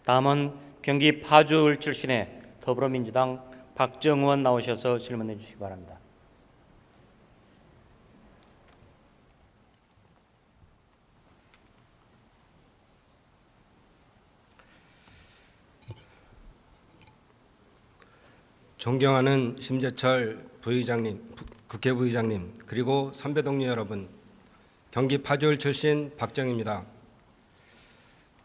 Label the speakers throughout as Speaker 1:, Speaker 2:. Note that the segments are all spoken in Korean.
Speaker 1: 다음은 경기 파주을 출신의 더불어민주당 박정우 의원 나오셔서 질문해 주시기 바랍니다.
Speaker 2: 존경하는 심재철 부의장님, 국회 부의장님, 그리고 선배 동료 여러분, 경기 파주을 출신 박정희입니다.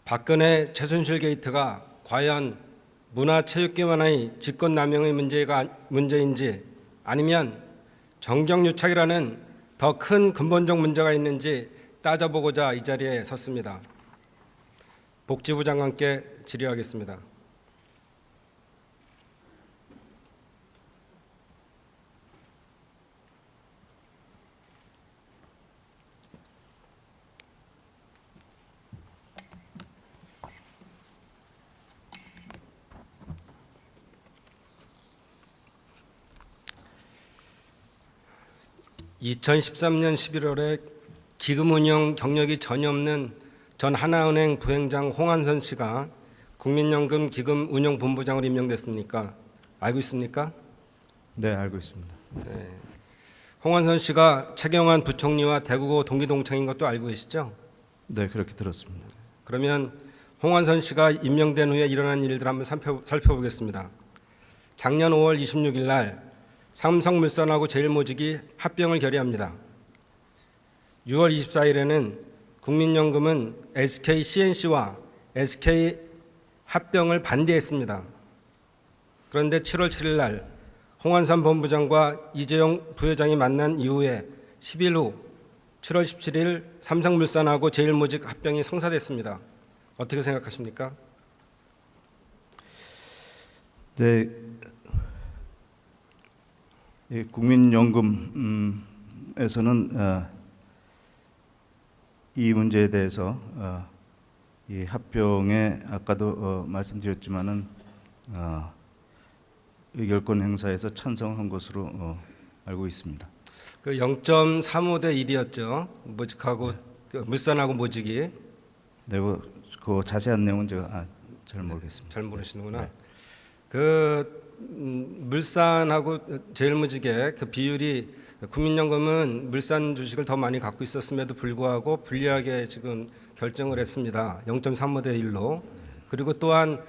Speaker 2: 박근혜 최순실 게이트가 과연 문화체육계만의 직권남용의 문제인지 아니면 정경유착이라는 더 큰 근본적 문제가 있는지 따져보고자 이 자리에 섰습니다. 복지부 장관께 질의하겠습니다. 2013년 11월에 기금 운영 경력이 전혀 없는 전 하나은행 부행장 홍한선 씨가 국민연금 기금 운영 본부장으로 임명됐습니까? 알고 있습니까?
Speaker 3: 네, 알고 있습니다.
Speaker 2: 네. 홍한선 씨가 최경환 부총리와 대구고 동기동창인 것도 알고 계시죠?
Speaker 3: 네, 그렇게 들었습니다.
Speaker 2: 그러면 홍한선 씨가 임명된 후에 일어난 일들 한번 살펴보겠습니다. 작년 5월 26일 날 삼성물산하고 제일모직이 합병을 결의합니다. 6월 24일에는 국민연금은 SK CNC와 SK 합병을 반대했습니다. 그런데 7월 7일 날 홍한선 본부장과 이재용 부회장이 만난 이후에 10일 후 7월 17일 삼성물산하고 제일모직 합병이 성사됐습니다. 어떻게 생각하십니까?
Speaker 3: 네, 이 국민연금에서는 이 문제에 대해서 이 합병에 아까도 말씀드렸지만은 의결권 행사에서 찬성한 것으로 알고 있습니다.
Speaker 2: 그 0.35대 1이었죠. 모직하고 물산하고 모직이.
Speaker 3: 네, 그 자세한 내용은 제가 잘 모르겠습니다.
Speaker 2: 잘 모르시는구나.
Speaker 3: 네.
Speaker 2: 그 물산하고 제일모직의 그 비율이 국민연금은 물산 주식을 더 많이 갖고 있었음에도 불구하고 불리하게 지금 결정을 했습니다. 0.35대 1로. 그리고 또한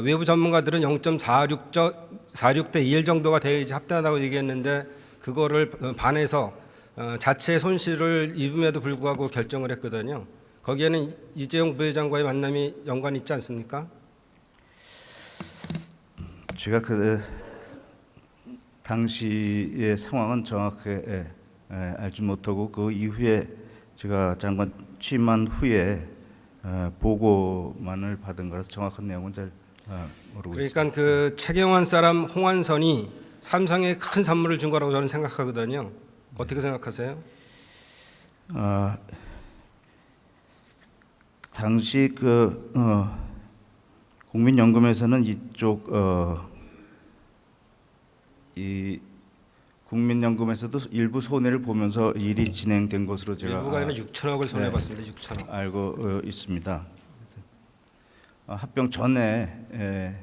Speaker 2: 외부 전문가들은 0.46대 1 정도가 돼야지 합당하다고 얘기했는데 그거를 반해서 자체 손실을 입음에도 불구하고 결정을 했거든요. 거기에는 이재용 부회장과의 만남이 연관이 있지 않습니까?
Speaker 3: 제가 그 당시의 상황은 정확하게 알지 못하고 그 이후에 제가 장관 취임한 후에 보고만을 받은 거라서 정확한 내용은 잘 모르고
Speaker 2: 그러니까
Speaker 3: 있습니다.
Speaker 2: 그 최경환 사람 홍한선이 삼성에 큰 선물을 준 거라고 저는 생각하거든요. 어떻게 생각하세요?
Speaker 3: 당시 그 국민연금에서는 이쪽 이 국민연금에서도 일부 손해를 보면서 일이 진행된 것으로 제가
Speaker 2: 일부가 아니라 6천억을 손해봤습니다. 6천억.
Speaker 3: 알고 있습니다. 합병 전에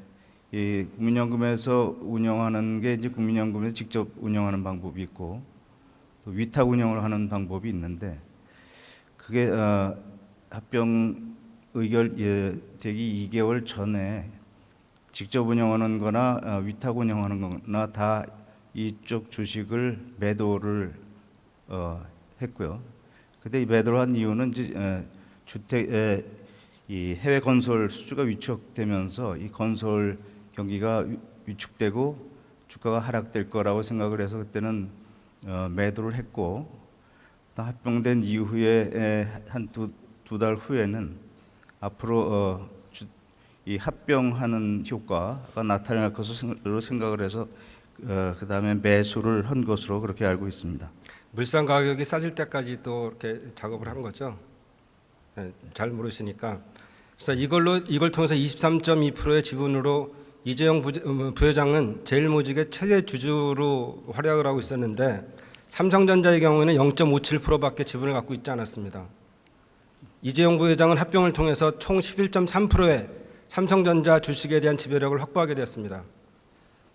Speaker 3: 이 국민연금에서 운영하는 게 이제 국민연금에서 직접 운영하는 방법이 있고 또 위탁 운영을 하는 방법이 있는데 그게 합병 의결 되기 2개월 전에 직접 운영하는 거나 위탁 운영하는 거나 다 이쪽 주식을 매도를 했고요. 근데 이 매도를 한 이유는 이제 주택 이 해외 건설 수주가 위축되면서 이 건설 경기가 위축되고 주가가 하락될 거라고 생각을 해서 그때는 매도를 했고 또 합병된 이후에 한 두 달 후에는 앞으로 이 합병하는 효과가 나타날 것으로 생각을 해서 그 다음에 매수를 한 것으로 그렇게 알고 있습니다.
Speaker 2: 물산 가격이 싸질 때까지 또 이렇게 작업을 한 거죠. 네, 잘 모르시니까. 그래서 이걸 통해서 23.2%의 지분으로 이재용 부회장은 제일모직의 최대 주주로 활약을 하고 있었는데 삼성전자의 경우에는 0.57%밖에 지분을 갖고 있지 않았습니다. 이재용 부회장은 합병을 통해서 총 11.3%의 삼성전자 주식에 대한 지배력을 확보하게 되었습니다.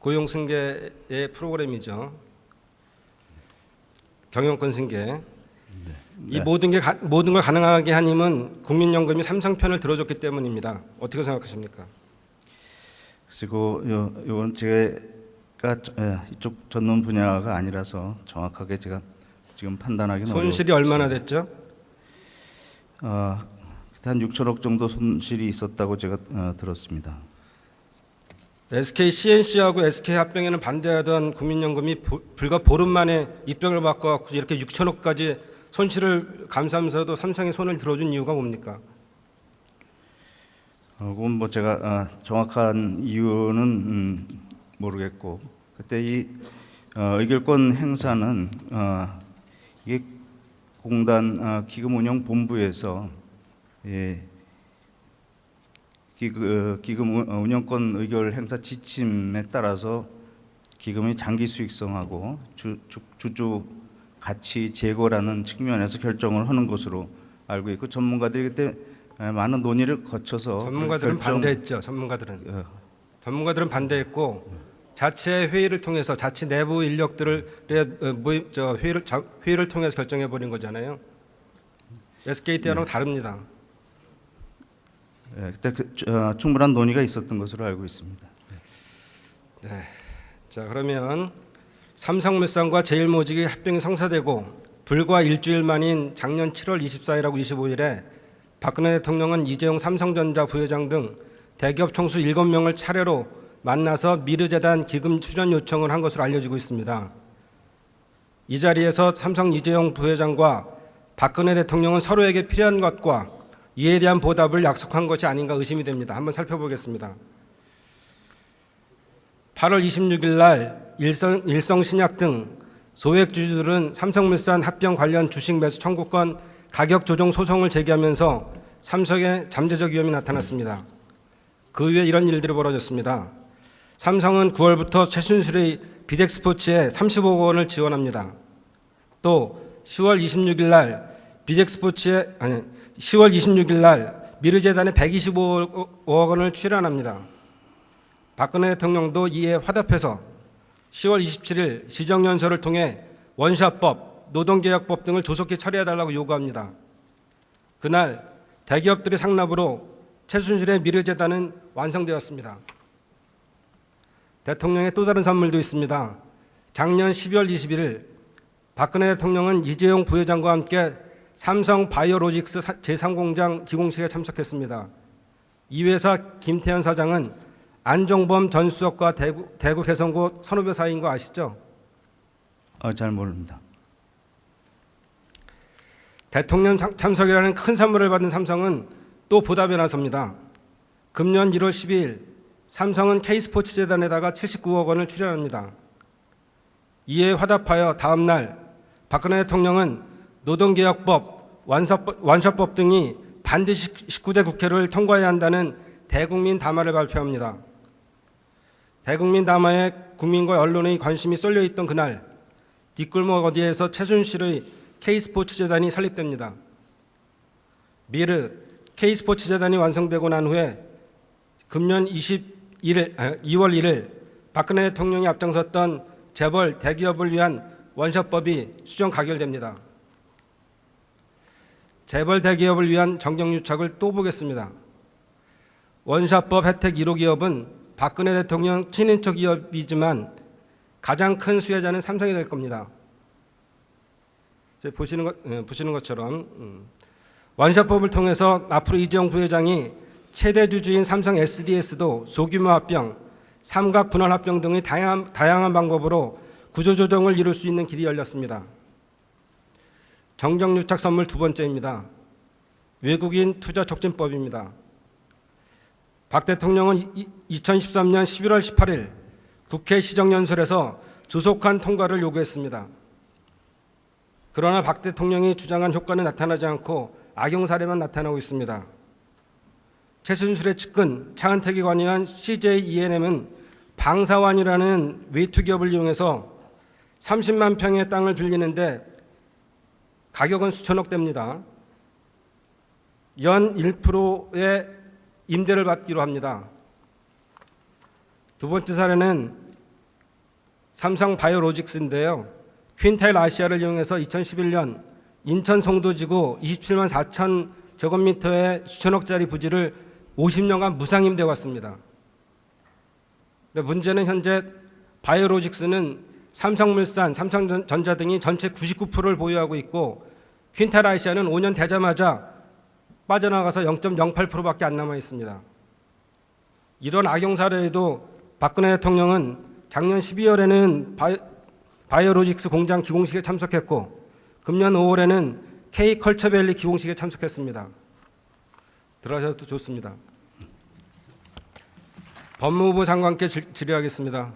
Speaker 2: 고용 승계의 프로그램이죠. 경영권 승계. 이 모든 걸 가능하게 한 힘은 국민연금이 삼성 편을 들어줬기 때문입니다. 어떻게 생각하십니까?
Speaker 3: 그리고 이건 제가 이쪽 전문 분야가 아니라서 정확하게 제가 지금 판단하기는
Speaker 2: 손실이 얼마나 됐죠?
Speaker 3: 한 6천억 정도 손실이 있었다고 제가 들었습니다.
Speaker 2: SK CNC하고 SK 합병에는 반대하던 국민연금이 불과 보름 만에 입병을 바꿔 이렇게 6천억까지 손실을 감수하면서도 삼성이 손을 들어준 이유가 뭡니까?
Speaker 3: 그건 뭐 제가 정확한 이유는 모르겠고, 그때 이 의결권 행사는 이게 공단 기금운용본부에서 기금 운영권 의결 행사 지침에 따라서 기금의 장기 수익성하고 주주 가치 제고라는 측면에서 결정을 하는 것으로 알고 있고, 전문가들이 그때 많은 논의를 거쳐서
Speaker 2: 전문가들은 반대했죠. 전문가들은 반대했고 자체 회의를 통해서 자치 내부 인력들을 회의를 통해서 결정해 버린 거잖아요. SK 때랑 다릅니다.
Speaker 3: 그때 충분한 논의가 있었던 것으로 알고 있습니다.
Speaker 2: 네. 자, 그러면 삼성물산과 제일모직이 합병이 성사되고 불과 일주일 만인 작년 7월 24일하고 25일에 박근혜 대통령은 이재용 삼성전자 부회장 등 대기업 총수 7명을 차례로 만나서 미르재단 기금 출연 요청을 한 것으로 알려지고 있습니다. 이 자리에서 삼성 이재용 부회장과 박근혜 대통령은 서로에게 필요한 것과 이에 대한 보답을 약속한 것이 아닌가 의심이 됩니다. 한번 살펴보겠습니다. 8월 26일 날 일성신약 등 소액주주들은 삼성물산 합병 관련 주식 매수 청구권 가격 조정 소송을 제기하면서 삼성의 잠재적 위험이 나타났습니다. 그 후에 이런 일들이 벌어졌습니다. 삼성은 9월부터 최순실의 비덱스포츠에 30억 원을 지원합니다. 또 10월 26일 날 미르재단에 125억 원을 출연합니다. 박근혜 대통령도 이에 화답해서 10월 27일 시정연설을 통해 원샷법, 노동계약법 등을 조속히 처리해달라고 요구합니다. 그날 대기업들의 상납으로 최순실의 미르재단은 완성되었습니다. 대통령의 또 다른 선물도 있습니다. 작년 12월 21일 박근혜 대통령은 이재용 부회장과 함께 삼성 바이오로직스 제3공장 기공식에 참석했습니다. 이 회사 김태현 사장은 안종범 전 수석과 대구 개성고 선후배 사이인 거 아시죠?
Speaker 3: 잘 모릅니다.
Speaker 2: 대통령 참석이라는 큰 선물을 받은 삼성은 또 보답에 나섭니다. 금년 1월 12일 삼성은 K스포츠 재단에다가 79억 원을 출연합니다. 이에 화답하여 다음 날 박근혜 대통령은 노동개혁법, 완샷법 등이 반드시 19대 국회를 통과해야 한다는 대국민 담화를 발표합니다. 대국민 담화에 국민과 언론의 관심이 쏠려 있던 그날 뒷골목 어디에서 최순실의 K스포츠 재단이 설립됩니다. 미르 K스포츠 재단이 완성되고 난 후에 금년 2월 1일 박근혜 대통령이 앞장섰던 재벌 대기업을 위한 원샷법이 수정 가결됩니다. 재벌 대기업을 위한 정경유착을 또 보겠습니다. 원샷법 혜택 1호 기업은 박근혜 대통령 친인척 기업이지만 가장 큰 수혜자는 삼성이 될 겁니다. 보시는 것처럼 원샷법을 통해서 앞으로 이재용 부회장이 최대 주주인 삼성 SDS도 소규모 합병, 삼각 분할 합병 등의 다양한 방법으로 구조조정을 이룰 수 있는 길이 열렸습니다. 정경유착 선물 두 번째입니다. 외국인 투자 촉진법입니다. 박 대통령은 2013년 11월 18일 국회 시정연설에서 조속한 통과를 요구했습니다. 그러나 박 대통령이 주장한 효과는 나타나지 않고 악용 사례만 나타나고 있습니다. 최순실의 측근 차은택이 관여한 CJ E&M은 방사완이라는 외투 기업을 이용해서 30만 평의 땅을 빌리는데 가격은 수천억 대입니다. 연 1%의 임대를 받기로 합니다. 두 번째 사례는 삼성 바이오로직스인데요. 퀸텔 아시아를 이용해서 2011년 인천 송도지구 27만 4천 제곱미터의 수천억짜리 부지를 50년간 무상 임대 왔습니다. 근데 문제는 현재 바이오로직스는 삼성물산, 삼성전자 등이 전체 99%를 보유하고 있고 퀸텔 아시아는 5년 되자마자 빠져나가서 0.08%밖에 안 남아 있습니다. 이런 악용 사례에도 박근혜 대통령은 작년 12월에는 바이오로직스 공장 기공식에 참석했고 금년 5월에는 K컬처밸리 기공식에 참석했습니다. 들어가셔도 좋습니다. 법무부 장관께 질의하겠습니다.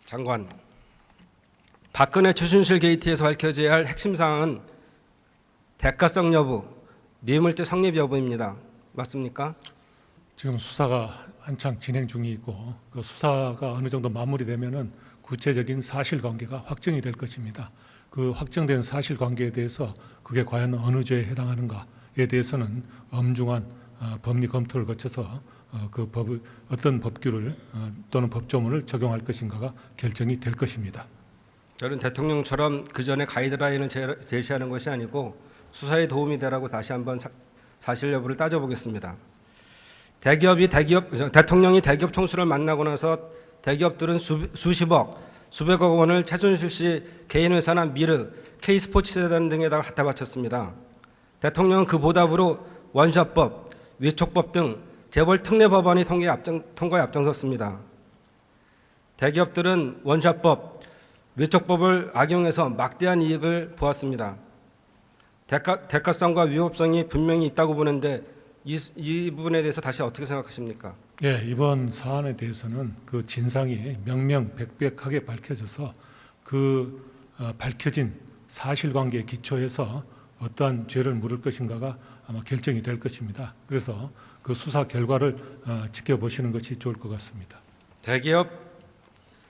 Speaker 2: 장관, 박근혜 최순실 게이트에서 밝혀져야 할 핵심 사항은 대가성 여부, 뇌물죄 성립 여부입니다. 맞습니까?
Speaker 4: 지금 수사가 한창 진행 중이고 그 수사가 어느 정도 마무리되면은 구체적인 사실관계가 확정이 될 것입니다. 그 확정된 사실관계에 대해서 그게 과연 어느 죄에 해당하는가에 대해서는 엄중한 법리 검토를 거쳐서 그 법을 어떤 법규를 또는 법조문을 적용할 것인가가 결정이 될 것입니다.
Speaker 2: 저는 대통령처럼 그 전에 가이드라인을 제시하는 것이 아니고 수사에 도움이 되라고 다시 한번 사실 여부를 따져보겠습니다. 대통령이 대기업 총수를 만나고 나서 대기업들은 수십억, 수백억 원을 최순실 씨 개인 회사나 미르, K스포츠재단 등에다가 갖다 바쳤습니다. 대통령은 그 보답으로 원샷법, 위촉법 등 재벌 특례 법안이 통과에 앞장섰습니다. 대기업들은 원샷법, 위촉법을 악용해서 막대한 이익을 보았습니다. 대가성과 위법성이 분명히 있다고 보는데 이 부분에 대해서 다시 어떻게 생각하십니까?
Speaker 4: 예, 이번 사안에 대해서는 그 진상이 명명백백하게 밝혀져서 그 밝혀진 사실관계에 기초해서 어떠한 죄를 물을 것인가가 아마 결정이 될 것입니다. 그래서 그 수사 결과를 지켜보시는 것이 좋을 것 같습니다.
Speaker 2: 대기업,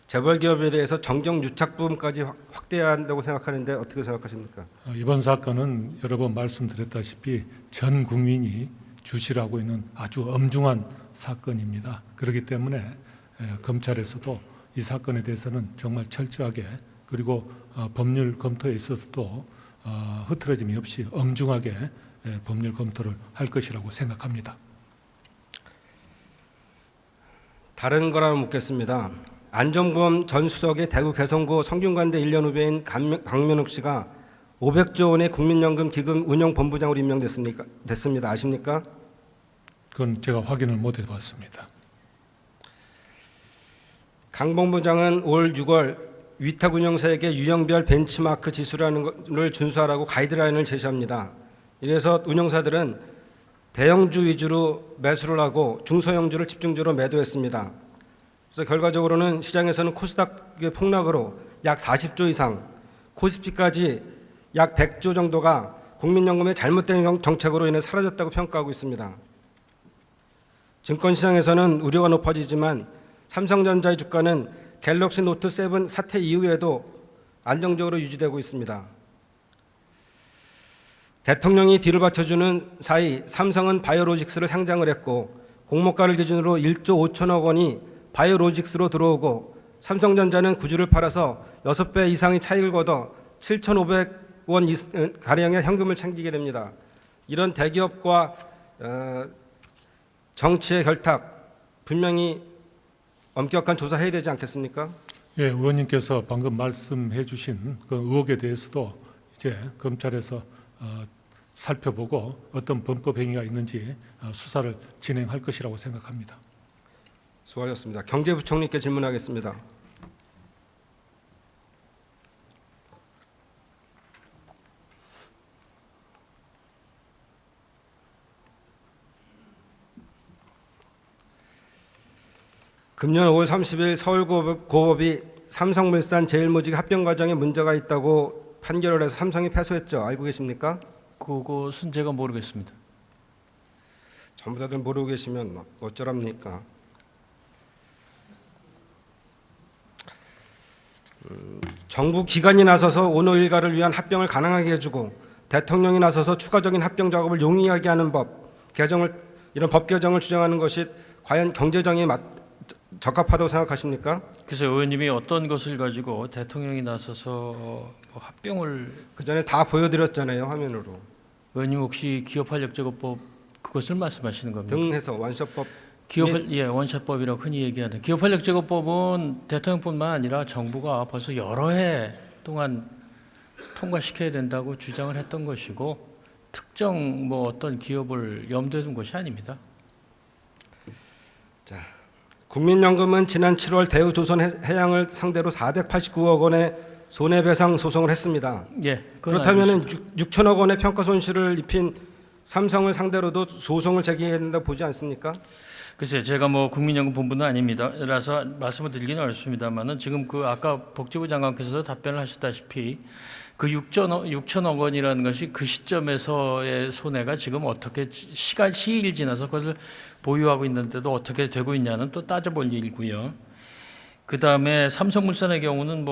Speaker 2: 재벌기업에 대해서 정경 유착 부분까지 확대해야 한다고 생각하는데 어떻게 생각하십니까?
Speaker 4: 이번 사건은 여러 번 말씀드렸다시피 전 국민이 주시하고 있는 아주 엄중한 사건입니다. 그렇기 때문에 검찰에서도 이 사건에 대해서는 정말 철저하게 그리고 법률 검토에 있어서도 흐트러짐이 없이 엄중하게 법률 검토를 할 것이라고 생각합니다.
Speaker 2: 다른 걸 하나 묻겠습니다. 안종범 전 수석의 대구 개성고 성균관대 1년 후배인 강면욱 씨가 500조 원의 국민연금 기금 운영본부장으로 됐습니다. 아십니까?
Speaker 4: 그건 제가 확인을 못 해봤습니다.
Speaker 2: 강 본부장은 올 6월 위탁 운영사에게 유형별 벤치마크 지수라는 것을 준수하라고 가이드라인을 제시합니다. 이래서 운영사들은 대형주 위주로 매수를 하고 중소형주를 집중적으로 매도했습니다. 그래서 결과적으로는 시장에서는 코스닥의 폭락으로 약 40조 이상, 코스피까지 약 100조 정도가 국민연금의 잘못된 정책으로 인해 사라졌다고 평가하고 있습니다. 증권시장에서는 우려가 높아지지만 삼성전자의 주가는 갤럭시 노트 7 사태 이후에도 안정적으로 유지되고 있습니다. 대통령이 뒤를 받쳐주는 사이 삼성은 바이오로직스를 상장을 했고 공모가를 기준으로 1조 5천억 원이 바이오로직스로 들어오고 삼성전자는 구주를 팔아서 6배 이상의 차익을 거둬 7,500원 가량의 현금을 챙기게 됩니다. 이런 대기업과 정치의 결탁 분명히 엄격한 조사해야 되지 않겠습니까?
Speaker 4: 예, 의원님께서 방금 말씀해 주신 그 의혹에 대해서도 이제 검찰에서 살펴보고 어떤 범법 행위가 있는지 수사를 진행할 것이라고 생각합니다.
Speaker 2: 수고하셨습니다. 경제부총리께 질문하겠습니다. 금년 5월 30일 서울고법이 삼성물산 제일모직 합병 과정에 문제가 있다고 판결을 해서 삼성이 패소했죠. 알고 계십니까?
Speaker 5: 그것은 제가 모르겠습니다.
Speaker 2: 전부 다들 모르고 계시면 어쩌랍니까? 정부 기관이 나서서 오노 일가를 위한 합병을 가능하게 해주고 대통령이 나서서 추가적인 합병 작업을 용이하게 하는 이런 법 개정을 주장하는 것이 과연 경제정의에 적합하다고 생각하십니까?
Speaker 5: 그래서 의원님이 어떤 것을 가지고 대통령이 나서서 합병을
Speaker 2: 그 전에 다 보여드렸잖아요, 화면으로.
Speaker 5: 의원님 혹시 기업활력제고법 그것을 말씀하시는 겁니까?
Speaker 2: 등해서 원셔법.
Speaker 5: 원샷법이라고 흔히 얘기하는 기업활력제고법은 대통령뿐만 아니라 정부가 벌써 여러 해 동안 통과시켜야 된다고 주장을 했던 것이고 특정 어떤 기업을 염두에 둔 것이 아닙니다.
Speaker 2: 자, 국민연금은 지난 7월 대우조선해양을 상대로 489억 원의 손해배상 소송을 했습니다.
Speaker 5: 예,
Speaker 2: 그렇다면 6천억 원의 평가 손실을 입힌 삼성을 상대로도 소송을 제기해야 된다고 보지 않습니까?
Speaker 5: 글쎄요, 제가 국민연금 본부는 아닙니다. 라서 말씀을 드리기는 어렵습니다만은 지금 아까 복지부 장관께서도 답변을 하셨다시피 그 6천억 원이라는 것이 그 시점에서의 손해가 지금 어떻게 시일이 지나서 그것을 보유하고 있는데도 어떻게 되고 있냐는 또 따져볼 일이고요. 그 다음에 삼성물산의 경우는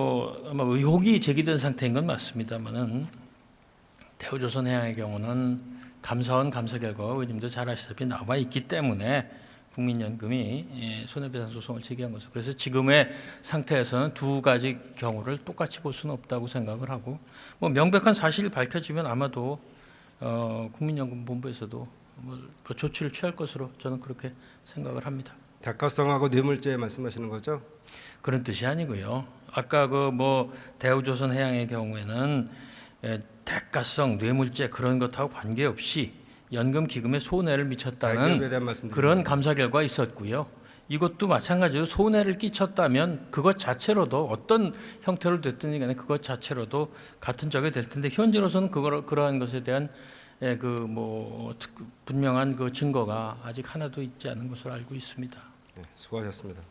Speaker 5: 아마 의혹이 제기된 상태인 건 맞습니다만은 대우조선해양의 경우는 감사원 감사 결과가 의원님도 잘 아시다시피 나와 있기 때문에 국민연금이 손해배상 소송을 제기한 것은 그래서 지금의 상태에서는 두 가지 경우를 똑같이 볼 수는 없다고 생각을 하고 명백한 사실이 밝혀지면 아마도 국민연금본부에서도 조치를 취할 것으로 저는 그렇게 생각을 합니다.
Speaker 2: 대가성하고 뇌물죄 말씀하시는 거죠?
Speaker 5: 그런 뜻이 아니고요. 아까 대우조선해양의 경우에는 대가성, 뇌물죄 그런 것하고 관계없이 연금기금에 손해를 미쳤다는
Speaker 2: 대기업에 대한 말씀드립니다.
Speaker 5: 그런 감사 결과가 있었고요. 이것도 마찬가지로 손해를 끼쳤다면 그것 자체로도 어떤 형태로 됐든 간에 그것 자체로도 같은 적이 될 텐데 현재로서는 그러한 것에 대한 분명한 증거가 아직 하나도 있지 않은 것으로 알고 있습니다.
Speaker 2: 네, 수고하셨습니다.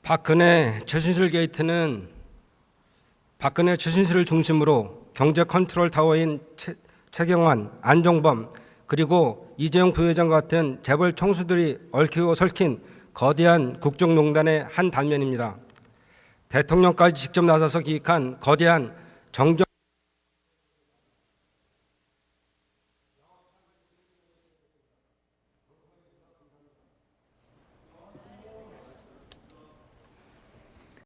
Speaker 2: 박근혜 최순실 게이트는 박근혜 최순실을 중심으로 경제 컨트롤 타워인 최경환, 안종범 그리고 이재용 부회장 같은 재벌 총수들이 얽히고 설킨 거대한 국정농단의 한 단면입니다. 대통령까지 직접 나서서 기획한 거대한 정경